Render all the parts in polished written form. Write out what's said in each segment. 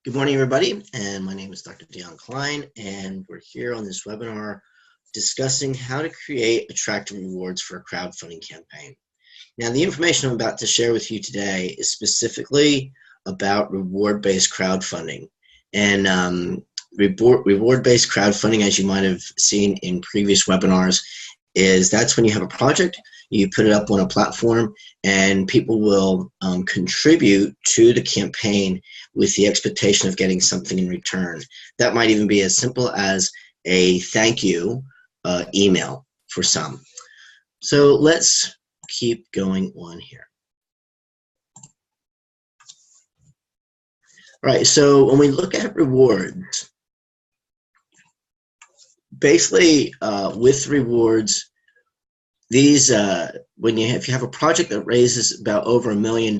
Good morning, everybody, and my name is Dr. Dion Klein, and we're here on this webinar discussing how to create attractive rewards for a crowdfunding campaign. Now, the information I'm about to share with you today is specifically about reward-based crowdfunding. And reward-based crowdfunding, as you might have seen in previous webinars, that's when you have a project, you put it up on a platform, and people will contribute to the campaign with the expectation of getting something in return. That might even be as simple as a thank you email for some. So let's keep going on here. All right, so when we look at rewards, basically with rewards, these if you have a project that raises about over $1 million,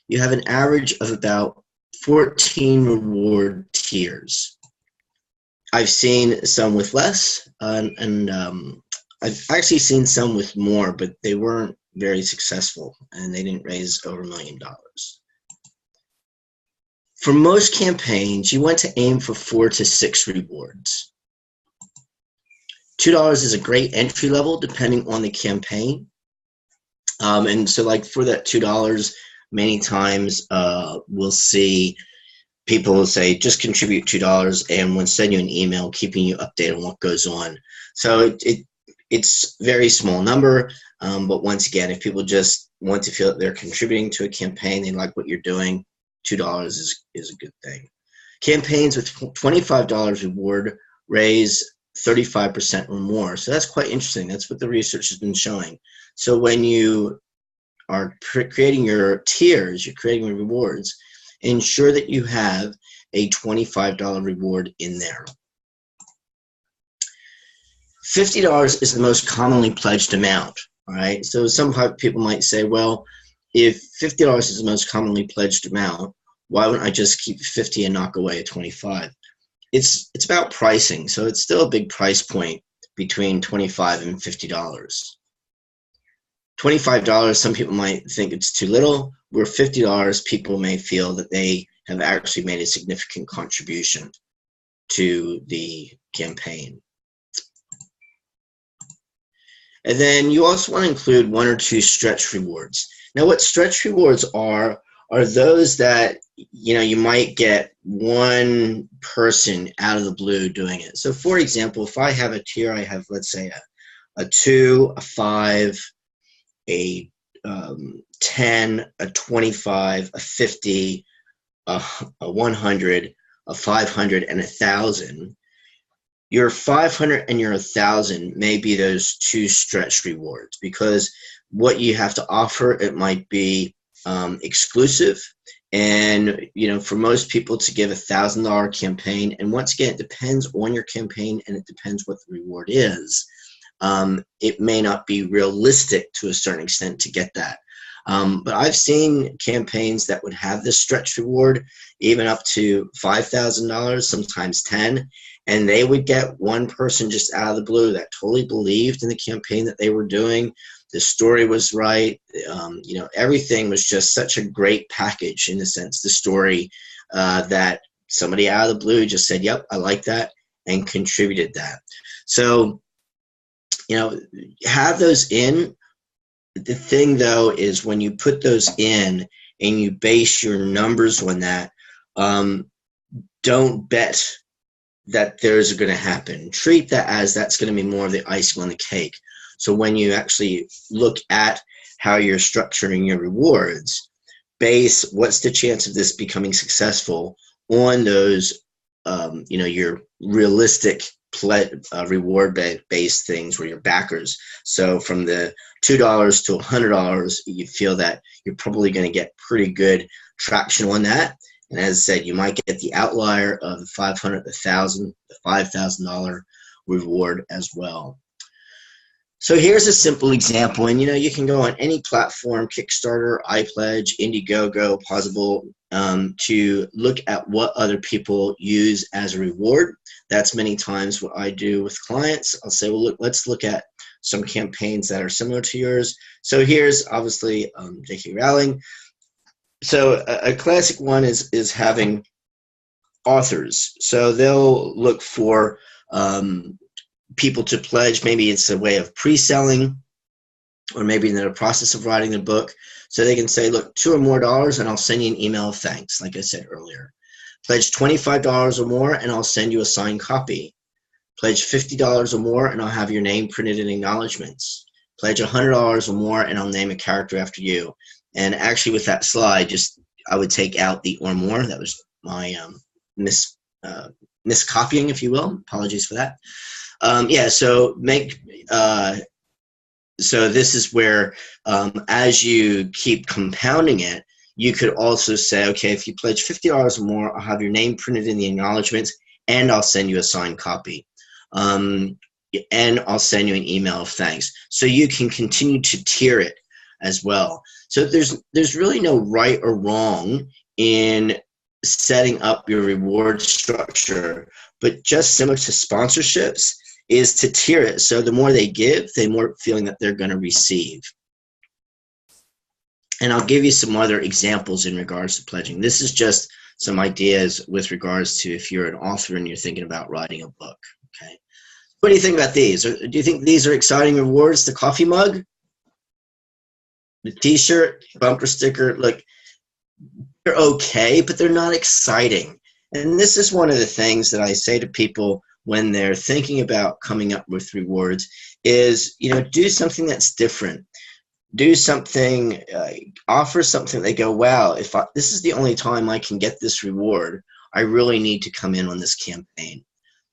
you have an average of about 14 reward tiers. I've seen some with less, and I've actually seen some with more, but they weren't very successful, and they didn't raise over $1 million. For most campaigns, you want to aim for 4 to 6 rewards. $2 is a great entry level depending on the campaign. And so like for that $2, many times we'll see people will say, just contribute $2 and we'll send you an email keeping you updated on what goes on. So it's a very small number, but once again, if people just want to feel that they're contributing to a campaign, they like what you're doing, $2 is a good thing. Campaigns with $25 reward raise 35% or more. So that's quite interesting. That's what the research has been showing. So when you are creating your tiers, you're creating your rewards, ensure that you have a $25 reward in there. $50 is the most commonly pledged amount. All right. So some people might say, well, if $50 is the most commonly pledged amount, why wouldn't I just keep 50 and knock away at 25? It's about pricing, so it's still a big price point between $25 and $50. $25, some people might think it's too little, where $50, people may feel that they have actually made a significant contribution to the campaign. And then you also want to include 1 or 2 stretch rewards. Now, what stretch rewards are those that you might get one person out of the blue doing it. So for example, if I have a tier, I have, let's say, a 2, a 5, a 10, a 25, a 50, a 100, a 500, and 1,000. Your 500 and your 1,000 may be those 2 stretch rewards, because what you have to offer, it might be exclusive. And for most people to give $1,000 campaign, and once again, it depends on your campaign and it depends what the reward is. It may not be realistic to a certain extent to get that. But I've seen campaigns that would have this stretch reward even up to $5,000, sometimes 10, and they would get one person just out of the blue that totally believed in the campaign that they were doing. The story was right. Everything was just such a great package in a sense. The story that somebody out of the blue just said, yep, I like that, and contributed that. So, have those in. The thing, though, is when you put those in and you base your numbers on that, don't bet that those are going to happen. Treat that as that's going to be more of the icing on the cake. So when you actually look at how you're structuring your rewards, base what's the chance of this becoming successful on those, your realistic reward-based things where your backers. So from the $2 to $100, you feel that you're probably going to get pretty good traction on that. And as I said, you might get the outlier of the 500, the 1,000, the $5,000 reward as well. So here's a simple example, and you can go on any platform, Kickstarter, iPledge, Indiegogo, Possible, to look at what other people use as a reward. That's many times what I do with clients. I'll say, well, let's look at some campaigns that are similar to yours. So here's obviously J.K. Rowling. So a classic one is having authors. So they'll look for people to pledge. Maybe it's a way of pre-selling, or maybe in the process of writing the book. So they can say, look, $2 or more, and I'll send you an email of thanks, like I said earlier. Pledge $25 or more, and I'll send you a signed copy. Pledge $50 or more, and I'll have your name printed in acknowledgments. Pledge $100 or more, and I'll name a character after you. And actually, with that slide, I would take out the or more. That was my miscopying, if you will. Apologies for that. So this is where, as you keep compounding it, you could also say, okay, if you pledge $50 or more, I'll have your name printed in the acknowledgments, and I'll send you a signed copy. And I'll send you an email of thanks. So you can continue to tier it as well. So there's really no right or wrong in setting up your reward structure, but just similar to sponsorships is to tier it. So the more they give, the more feeling that they're going to receive. And I'll give you some other examples in regards to pledging. This is just some ideas with regards to if you're an author and you're thinking about writing a book. Okay. What do you think about these? Do you think these are exciting rewards? The coffee mug, the t-shirt, bumper sticker, look, they're okay, but they're not exciting. And this is one of the things that I say to people when they're thinking about coming up with rewards is, do something that's different. Do something, offer something. They go, wow, this is the only time I can get this reward, I really need to come in on this campaign.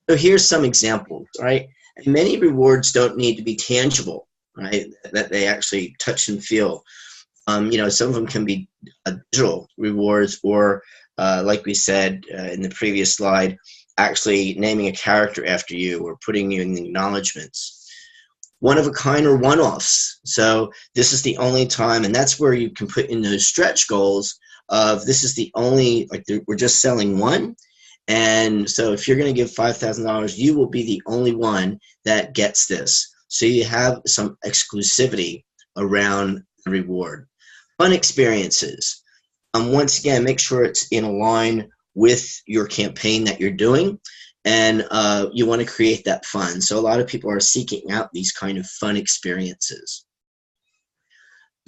So here's some examples, right? And many rewards don't need to be tangible, right? That they actually touch and feel. Some of them can be digital rewards, or like we said in the previous slide, actually naming a character after you or putting you in the acknowledgments. One of a kind or one-offs. So this is the only time, and that's where you can put in those stretch goals of this is the only, we're just selling one. And so if you're going to give $5,000, you will be the only one that gets this. So you have some exclusivity around the reward. Fun experiences. Once again, make sure it's in line with your campaign that you're doing, and you want to create that fun. So a lot of people are seeking out these kind of fun experiences.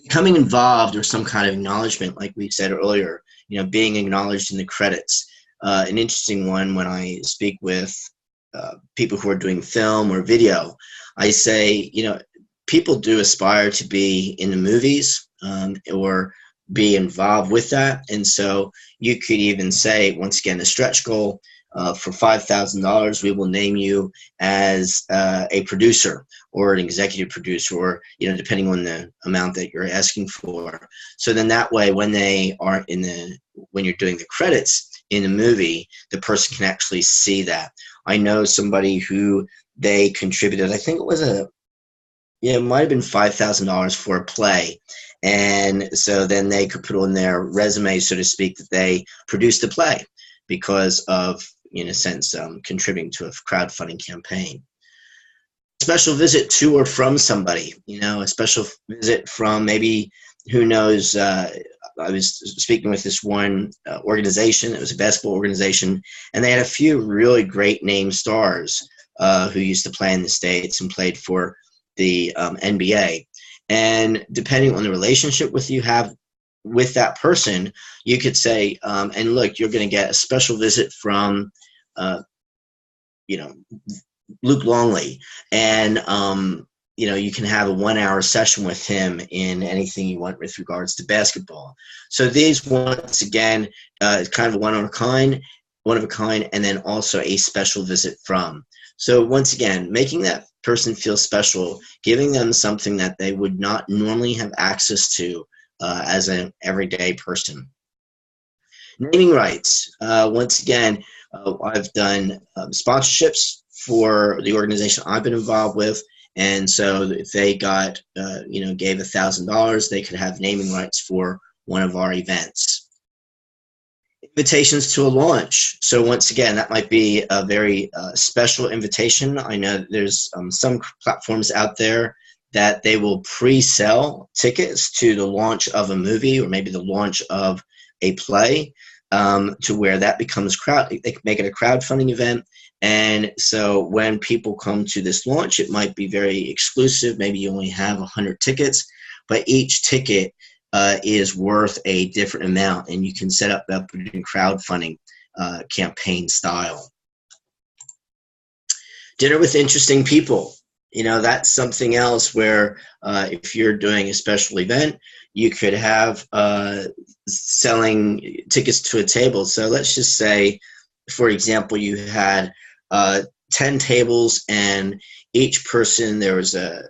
Becoming involved or some kind of acknowledgement, like we said earlier, being acknowledged in the credits. An interesting one when I speak with people who are doing film or video, I say, people do aspire to be in the movies or be involved with that. And so you could even say, once again, a stretch goal for $5,000, we will name you as a producer or an executive producer, or, depending on the amount that you're asking for. So then that way, when they are when you're doing the credits in the movie, the person can actually see that. I know somebody who they contributed, I think it was it might have been $5,000 for a play. And so then they could put on their resume, so to speak, that they produced the play because of, in a sense, contributing to a crowdfunding campaign. Special visit to or from somebody, a special visit from maybe, who knows, I was speaking with this one organization. It was a basketball organization, and they had a few really great name stars who used to play in the States and played for the NBA. And depending on the relationship you have with that person, you could say, and look, you're going to get a special visit from, Luke Longley, and you can have a 1-hour session with him in anything you want with regards to basketball. So these, once again, is kind of a one of a kind, and then also a special visit from. So once again, making that person feel special, giving them something that they would not normally have access to as an everyday person. Naming rights. Once again, I've done sponsorships for the organization I've been involved with, and so if they got, gave $1,000, they could have naming rights for one of our events. Invitations to a launch. So once again, that might be a very special invitation. I know there's some platforms out there that they will pre-sell tickets to the launch of a movie or maybe the launch of a play. to where that becomes they can make it a crowdfunding event. And so when people come to this launch, it might be very exclusive. Maybe you only have 100 tickets, but each ticket is worth a different amount, and you can set up that in crowdfunding campaign style. Dinner with interesting people. That's something else where if you're doing a special event, you could have selling tickets to a table. So let's just say, for example, you had 10 tables, and each person, there was a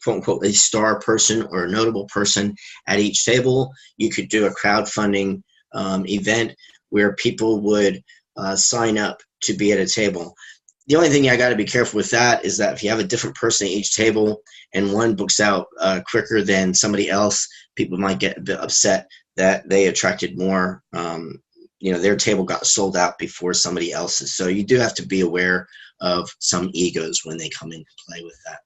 quote unquote a star person or a notable person at each table. You could do a crowdfunding event where people would sign up to be at a table. The only thing I got to be careful with that is that if you have a different person at each table and one books out quicker than somebody else, people might get a bit upset that they attracted more. Their table got sold out before somebody else's. So you do have to be aware of some egos when they come into play with that.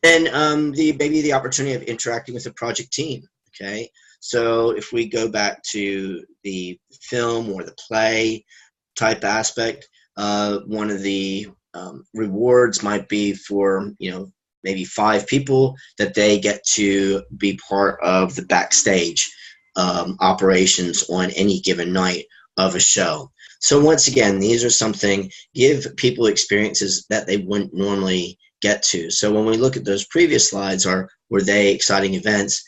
And maybe the opportunity of interacting with the project team. Okay, so if we go back to the film or the play type aspect, one of the rewards might be for maybe 5 people that they get to be part of the backstage operations on any given night of a show. So once again, these are something, give people experiences that they wouldn't normally get to. So when we look at those previous slides, were they exciting events?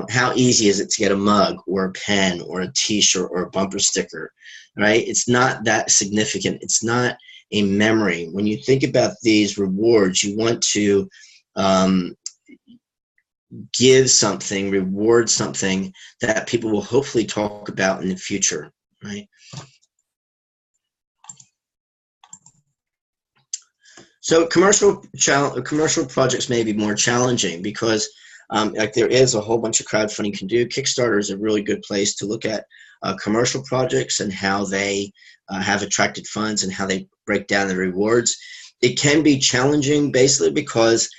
How easy is it to get a mug or a pen or a t-shirt or a bumper sticker, right? It's not that significant. It's not a memory. When you think about these rewards, you want to give something, reward something that people will hopefully talk about in the future, right? So commercial projects may be more challenging because there is a whole bunch of crowdfunding you can do. Kickstarter is a really good place to look at commercial projects and how they have attracted funds and how they break down the rewards. It can be challenging basically because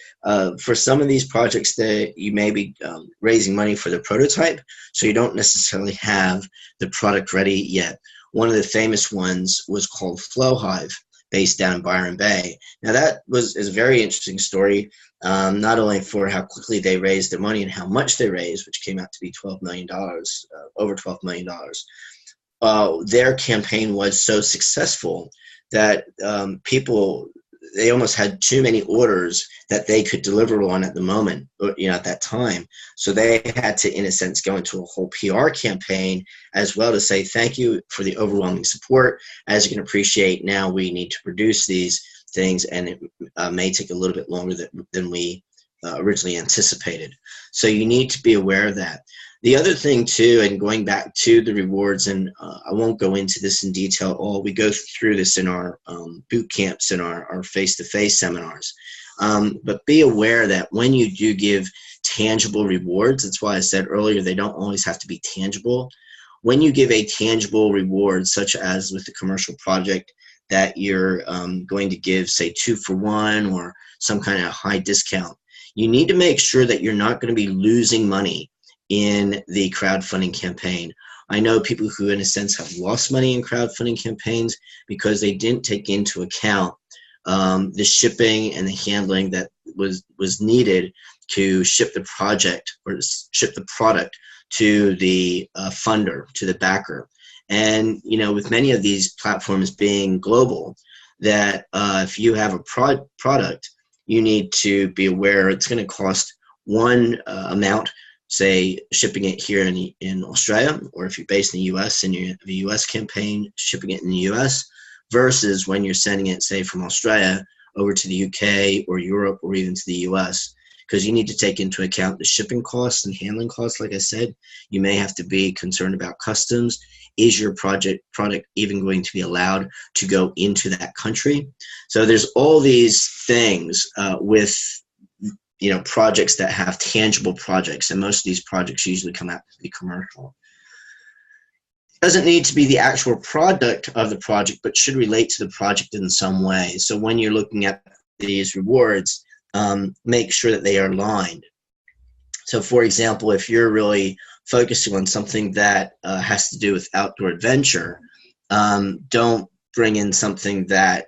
for some of these projects that you may be raising money for the prototype, so you don't necessarily have the product ready yet. One of the famous ones was called Flowhive, based down in Byron Bay. Now that is a very interesting story, not only for how quickly they raised their money and how much they raised, which came out to be $12 million, over $12 million. Their campaign was so successful that they almost had too many orders that they could deliver on at the moment, at that time. So they had to, in a sense, go into a whole PR campaign as well to say, thank you for the overwhelming support. As you can appreciate, now we need to produce these things, and it may take a little bit longer than we originally anticipated. So you need to be aware of that. The other thing too, and going back to the rewards, and I won't go into this in detail at all, we go through this in our boot camps and our face-to-face seminars. But be aware that when you do give tangible rewards, that's why I said earlier, they don't always have to be tangible. When you give a tangible reward, such as with the commercial project, that you're going to give, say, 2 for 1 or some kind of high discount, you need to make sure that you're not going to be losing money in the crowdfunding campaign. I know people who, in a sense, have lost money in crowdfunding campaigns because they didn't take into account the shipping and the handling that was needed to ship the project or ship the product to the funder, to the backer. And with many of these platforms being global, that if you have a product, you need to be aware it's going to cost one amount, say shipping it here in Australia, or if you're based in the US and you have a US campaign, shipping it in the US, versus when you're sending it, say, from Australia over to the UK or Europe or even to the US, because you need to take into account the shipping costs and handling costs. Like I said, you may have to be concerned about customs. Is your product even going to be allowed to go into that country? So there's all these things with projects that have tangible projects, and most of these projects usually come out to be commercial. It doesn't need to be the actual product of the project, but should relate to the project in some way. So when you're looking at these rewards, make sure that they are aligned. So for example, if you're really focusing on something that has to do with outdoor adventure. Don't bring in something that,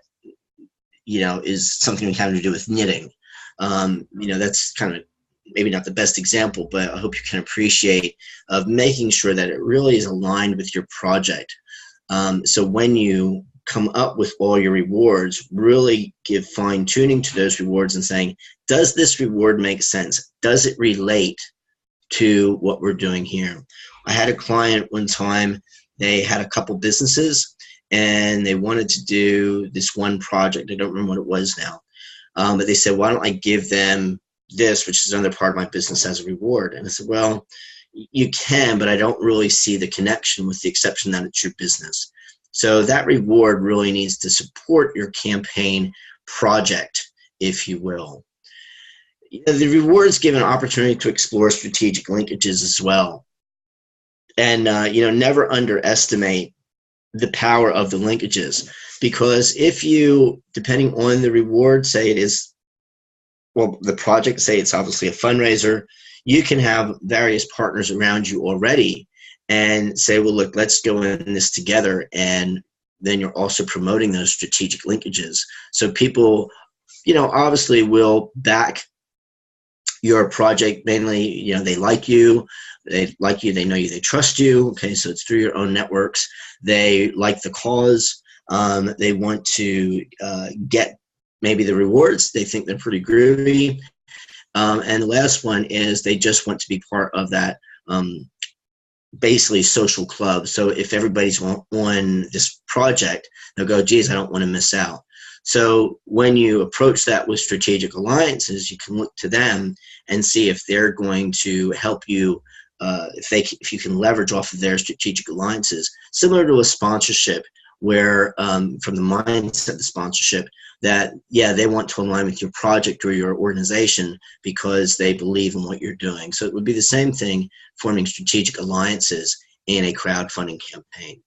is something having to do with knitting. That's kind of maybe not the best example, but I hope you can appreciate of making sure that it really is aligned with your project. So when you come up with all your rewards, really give fine tuning to those rewards and saying, does this reward make sense? Does it relate to what we're doing here? I had a client one time, they had a couple businesses and they wanted to do this one project. I don't remember what it was now. But they said, why don't I give them this, which is another part of my business, as a reward? And I said, well, you can, but I don't really see the connection, with the exception that it's your business. So that reward really needs to support your campaign project, if you will. The rewards give an opportunity to explore strategic linkages as well. And, never underestimate the power of the linkages, because if you, depending on the reward, say it is, well, the project, say it's obviously a fundraiser, you can have various partners around you already and say, well, look, let's go in this together. And then you're also promoting those strategic linkages. So people, obviously will back your project. Mainly, they like you, they know you, they trust you. Okay, so it's through your own networks. They like the cause. They want to get maybe the rewards. They think they're pretty groovy. And the last one is they just want to be part of that basically social club. So if everybody's on this project, they'll go, geez, I don't want to miss out. So when you approach that with strategic alliances, you can look to them and see if they're going to help you, if you can leverage off of their strategic alliances, similar to a sponsorship, where from the mindset of the sponsorship, that, yeah, they want to align with your project or your organization because they believe in what you're doing. So it would be the same thing, forming strategic alliances in a crowdfunding campaign.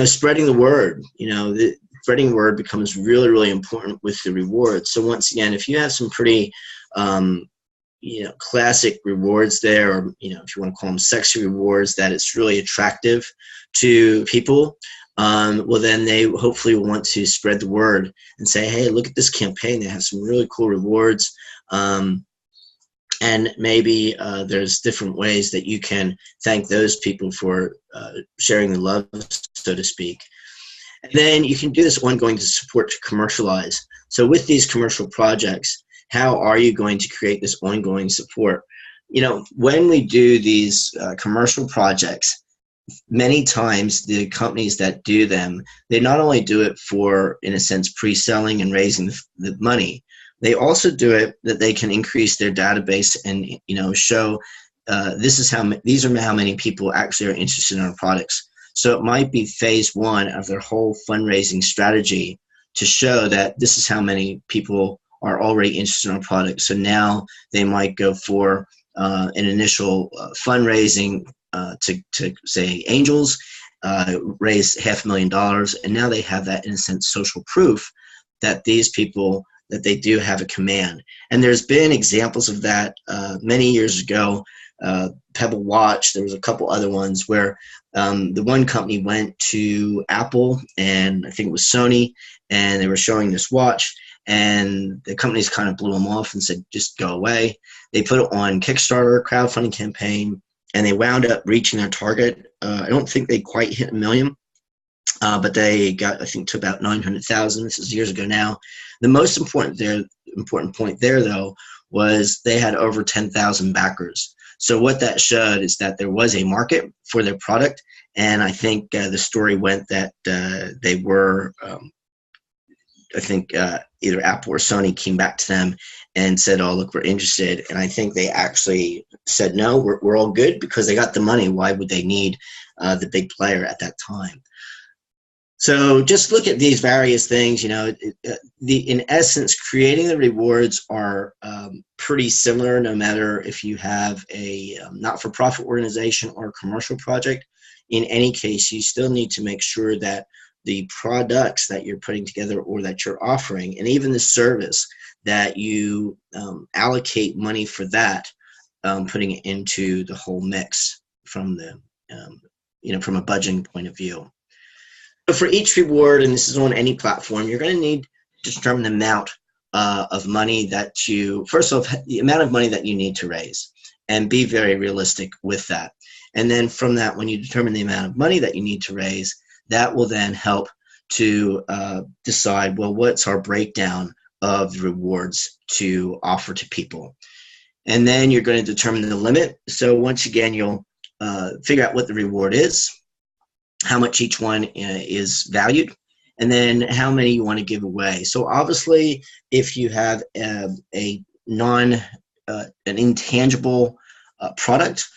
Spreading the word, spreading the word becomes really, really important with the rewards. So once again, if you have some pretty, classic rewards there, or, if you want to call them sexy rewards, that it's really attractive to people, well, then they hopefully will want to spread the word and say, hey, look at this campaign. They have some really cool rewards. And maybe there's different ways that you can thank those people for sharing the love, so to speak. And then you can do this ongoing to support to commercialize. So with these commercial projects, how are you going to create this ongoing support? When we do these commercial projects, many times the companies that do them, they not only do it for, in a sense, pre-selling and raising the money, they also do it that they can increase their database and, show these are how many people actually are interested in our products. So it might be phase one of their whole fundraising strategy to show that this is how many people are already interested in our product. So now they might go for an initial fundraising to say angels, raise $500,000, and now they have that, in a sense, social proof that these people, that they do have a command. And there's been examples of that many years ago. Pebble Watch, there was a couple other ones where the one company went to Apple and I think it was Sony, and they were showing this watch, and the companies kind of blew them off and said, just go away. They put it on Kickstarter, crowdfunding campaign, and they wound up reaching their target. I don't think they quite hit 1 million, but they got, I think, to about 900,000. This is years ago now. The most important point there, though, was they had over 10,000 backers. So what that showed is that there was a market for their product, and I think the story went that they were, either Apple or Sony came back to them and said, oh, look, we're interested. And I think they actually said, no, we're all good, because they got the money. Why would they need the big player at that time? So just look at these various things. In essence, creating the rewards are pretty similar, no matter if you have a not-for-profit organization or a commercial project. In any case, you still need to make sure that the products that you're putting together or that you're offering, and even the service, that you allocate money for that, putting it into the whole mix. from a budgeting point of view. So for each reward, and this is on any platform, you're going to need to determine the amount of money that you, first off, the amount of money that you need to raise, and be very realistic with that. And then from that, when you determine the amount of money that you need to raise, that will then help to decide, well, what's our breakdown of the rewards to offer to people. And then you're going to determine the limit. So once again, you'll figure out what the reward is, how much each one is valued, and then how many you want to give away. So obviously, if you have an intangible product,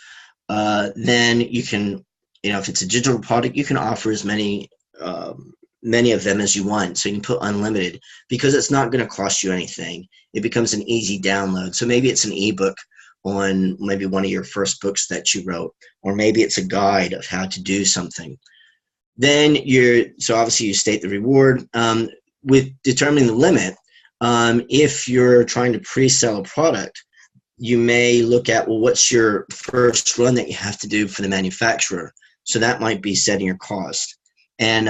then you can, if it's a digital product, you can offer as many of them as you want. So you can put unlimited, because it's not going to cost you anything. It becomes an easy download. So maybe it's an ebook on maybe one of your first books that you wrote, or maybe it's a guide of how to do something. Then so obviously you state the reward. With determining the limit, if you're trying to pre-sell a product, you may look at, well, what's your first run that you have to do for the manufacturer? So that might be setting your cost. And,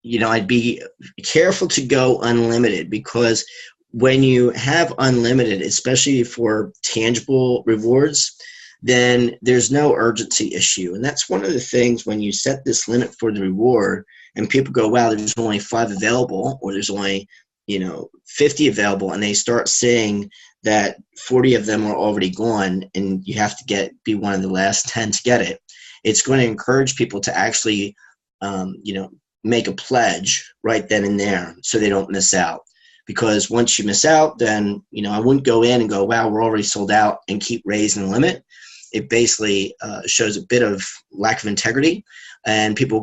I'd be careful to go unlimited, because when you have unlimited, especially for tangible rewards, then there's no urgency issue. And that's one of the things when you set this limit for the reward and people go, wow, there's only 5 available, or there's only, 50 available, and they start seeing that 40 of them are already gone and you have to be one of the last 10 to get it. It's going to encourage people to actually, make a pledge right then and there so they don't miss out. Because once you miss out, then, I wouldn't go in and go, wow, we're already sold out, and keep raising the limit. It basically shows a bit of lack of integrity, and people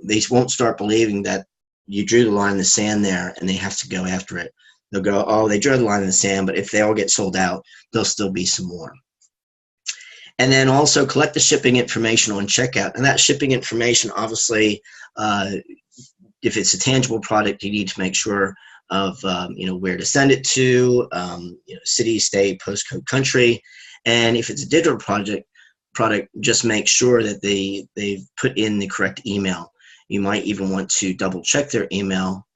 they won't start believing that you drew the line in the sand there and they have to go after it. They'll go, oh, they drew the line in the sand, but if they all get sold out, there'll still be some more. And then also collect the shipping information on checkout. And that shipping information, obviously, if it's a tangible product, you need to make sure of where to send it to, city, state, postcode, country. And if it's a digital product, just make sure that they've put in the correct email. You might even want to double check their email,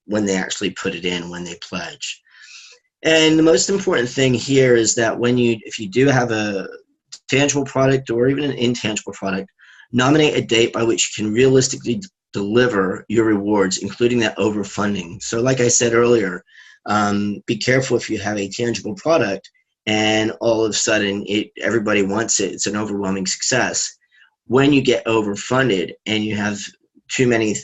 when they actually put it in, when they pledge. And the most important thing here is that if you do have a tangible product or even an intangible product, nominate a date by which you can realistically deliver your rewards, including that overfunding. So like I said earlier, be careful if you have a tangible product and all of a sudden everybody wants it, it's an overwhelming success. When you get overfunded and you have too many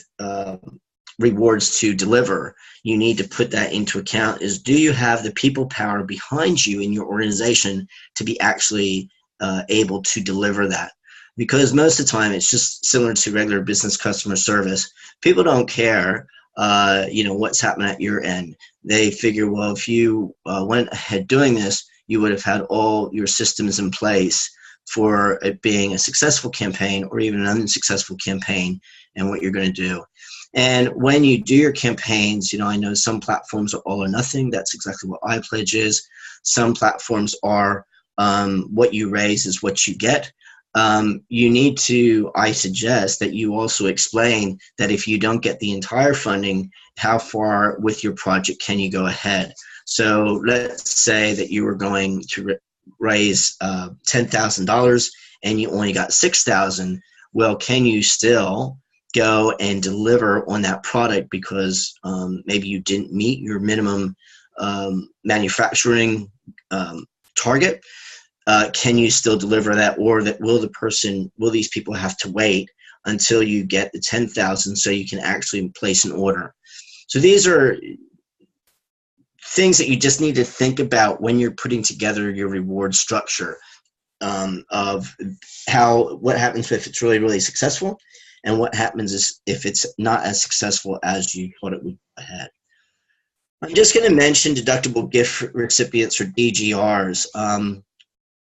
rewards to deliver, you need to put that into account. Do you have the people power behind you in your organization to be actually able to deliver that? Because most of the time it's just similar to regular business customer service. People don't care, what's happening at your end. They figure, well, if you went ahead doing this, you would have had all your systems in place for it being a successful campaign or even an unsuccessful campaign, and what you're going to do. And when you do your campaigns, I know some platforms are all or nothing. That's exactly what iPledge is. Some platforms are what you raise is what you get. You need to, I suggest that you also explain that if you don't get the entire funding, how far with your project can you go ahead? So let's say that you were going to raise $10,000 and you only got $6,000. Well, can you still go and deliver on that product because maybe you didn't meet your minimum manufacturing target? Can you still deliver that, or will these people have to wait until you get the 10,000 so you can actually place an order? So these are things that you just need to think about when you're putting together your reward structure, of what happens if it's really, really successful, and what happens if it's not as successful as you thought it would have. I'm just going to mention deductible gift recipients, or DGRs.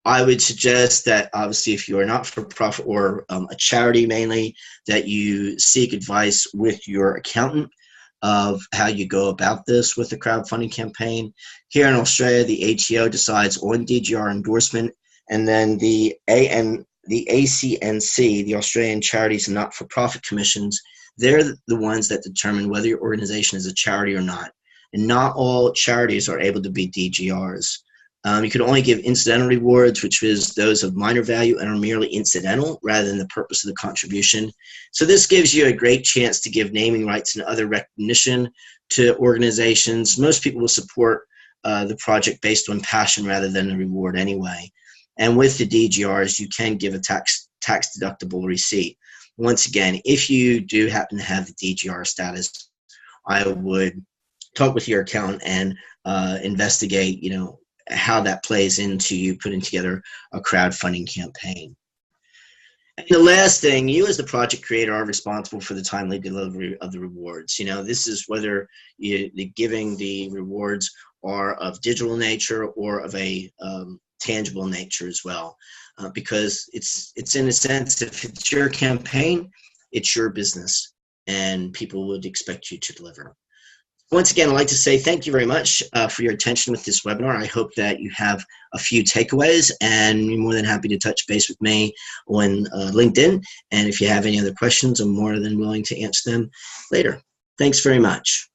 I would suggest that obviously if you are not for profit or a charity mainly, that you seek advice with your accountant of how you go about this with the crowdfunding campaign. Here in Australia, the ATO decides on DGR endorsement And then the ACNC, the Australian Charities and Not-for-Profit Commissions, they're the ones that determine whether your organization is a charity or not. And not all charities are able to be DGRs. You can only give incidental rewards, which is those of minor value and are merely incidental rather than the purpose of the contribution. So this gives you a great chance to give naming rights and other recognition to organizations. Most people will support the project based on passion rather than the reward anyway. And with the DGRs, you can give a tax deductible receipt. Once again, if you do happen to have the DGR status, I would talk with your accountant and investigate, how that plays into you putting together a crowdfunding campaign. And the last thing, you as the project creator are responsible for the timely delivery of the rewards. This is whether giving the rewards are of digital nature or of a tangible nature as well, because it's in a sense, if it's your campaign, it's your business, and people would expect you to deliver. Once again, I'd like to say thank you very much for your attention with this webinar. I hope that you have a few takeaways, and you're more than happy to touch base with me on LinkedIn. And if you have any other questions, I'm more than willing to answer them later. Thanks very much.